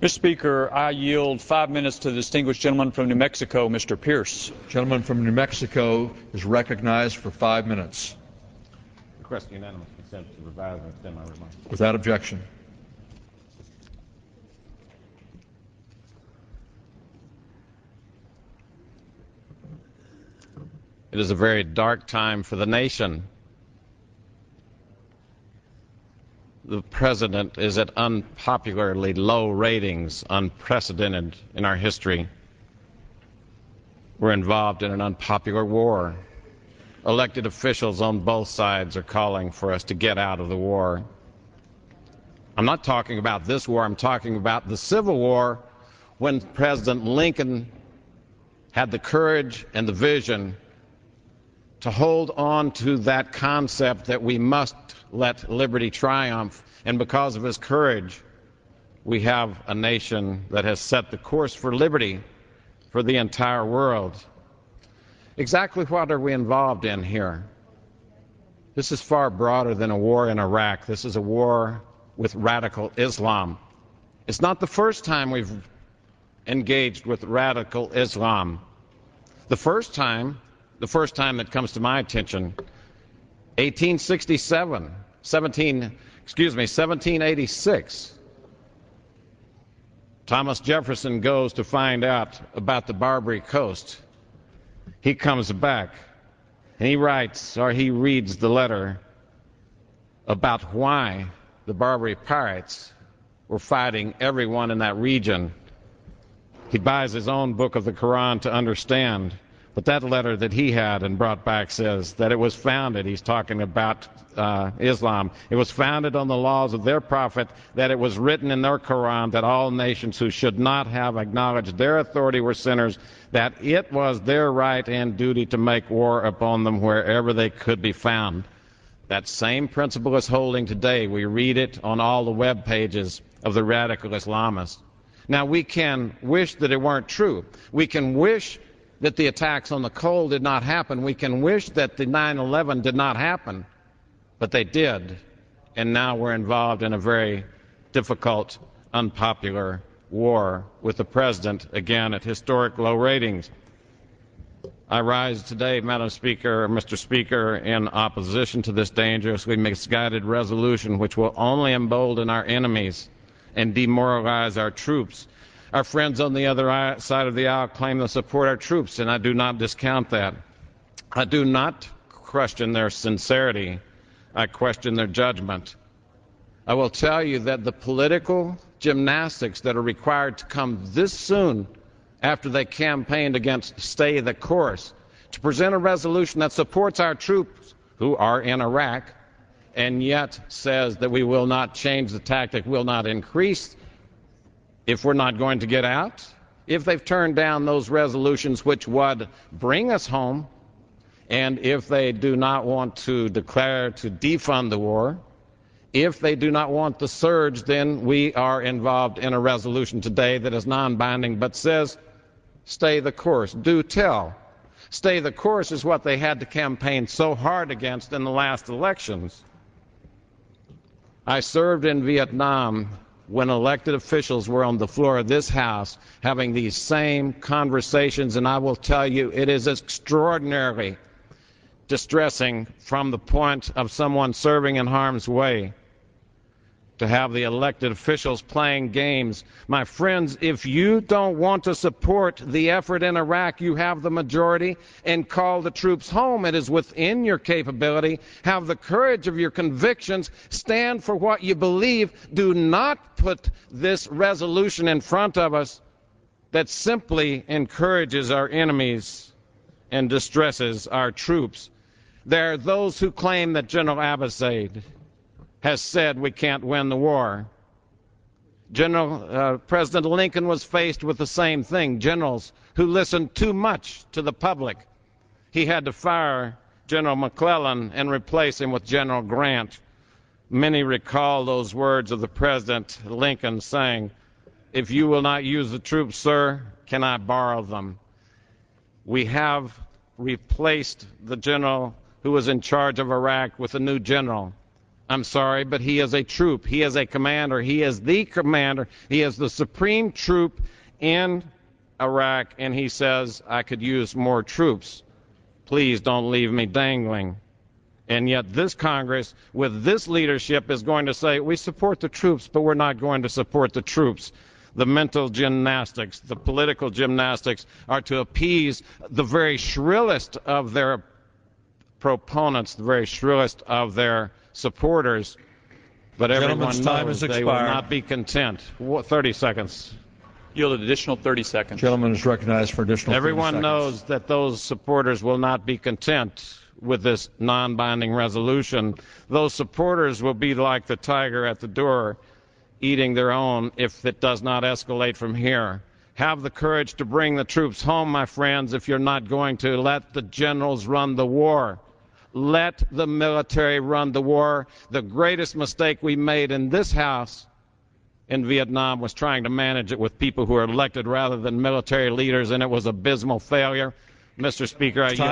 Mr. Speaker, I yield 5 minutes to the distinguished gentleman from New Mexico, Mr. Pearce. Gentleman from New Mexico is recognized for 5 minutes. Request unanimous consent to revise and extend my remarks. Without objection. It is a very dark time for the nation. The president is at unpopularly low ratings, unprecedented in our history. We're involved in an unpopular war. Elected officials on both sides are calling for us to get out of the war. I'm not talking about this war, I'm talking about the Civil War, when President Lincoln had the courage and the vision to hold on to that concept that we must let liberty triumph, and because of his courage, we have a nation that has set the course for liberty for the entire world. Exactly what are we involved in here? This is far broader than a war in Iraq. This is a war with radical Islam. It's not the first time we've engaged with radical Islam. The first time that comes to my attention, 1786. Thomas Jefferson goes to find out about the Barbary Coast. He comes back and he writes, or he reads the letter about why the Barbary pirates were fighting everyone in that region. He buys his own book of the Quran to understand. But that letter that he had and brought back says that it was founded, he's talking about Islam, it was founded on the laws of their prophet, that it was written in their Quran that all nations who should not have acknowledged their authority were sinners, that it was their right and duty to make war upon them wherever they could be found. That same principle is holding today. We read it on all the web pages of the radical Islamists. Now, we can wish that it weren't true. We can wish that the attacks on the Cole did not happen. We can wish that the 9/11 did not happen, but they did. And now we're involved in a very difficult, unpopular war with the president, again, at historic low ratings. I rise today, Madam Speaker, Mr. Speaker, in opposition to this dangerously misguided resolution which will only embolden our enemies and demoralize our troops. Our friends on the other side of the aisle claim to support our troops, and I do not discount that. I do not question their sincerity. I question their judgment. I will tell you that the political gymnastics that are required to come this soon after they campaigned against stay the course, to present a resolution that supports our troops who are in Iraq and yet says that we will not change the tactic, will not increase if we're not going to get out, if they've turned down those resolutions which would bring us home, and if they do not want to declare to defund the war, if they do not want the surge, then we are involved in a resolution today that is non-binding but says stay the course. Do tell. Stay the course is what they had to campaign so hard against in the last elections. I served in Vietnam when elected officials were on the floor of this House having these same conversations, and I will tell you it is extraordinarily distressing from the point of someone serving in harm's way to have the elected officials playing games. My friends, if you don't want to support the effort in Iraq, you have the majority, and call the troops home. It is within your capability. Have the courage of your convictions. Stand for what you believe. Do not put this resolution in front of us that simply encourages our enemies and distresses our troops. There are those who claim that General Abizaid has said we can't win the war. President Lincoln was faced with the same thing, generals who listened too much to the public. He had to fire General McClellan and replace him with General Grant. Many recall those words of the President Lincoln saying, "If you will not use the troops, sir, can I borrow them?" We have replaced the general who was in charge of Iraq with a new general, I'm sorry, but he is a troop. He is a commander. He is the commander. He is the supreme troop in Iraq, and he says, I could use more troops. Please don't leave me dangling. And yet this Congress, with this leadership, is going to say, we support the troops, but we're not going to support the troops. The mental gymnastics, the political gymnastics are to appease the very shrillest of their proponents, the very shrillest of their supporters. But everyone knows they will not be content. 30 seconds. Yield an additional 30 seconds. Gentleman is recognized for additional 30 seconds. Everyone knows that those supporters will not be content with this non-binding resolution. Those supporters will be like the tiger at the door, eating their own if it does not escalate from here. Have the courage to bring the troops home, my friends, if you're not going to let the generals run the war. Let the military run the war. The greatest mistake we made in this House in Vietnam was trying to manage it with people who are elected rather than military leaders, and it was abysmal failure. Mr. Speaker, I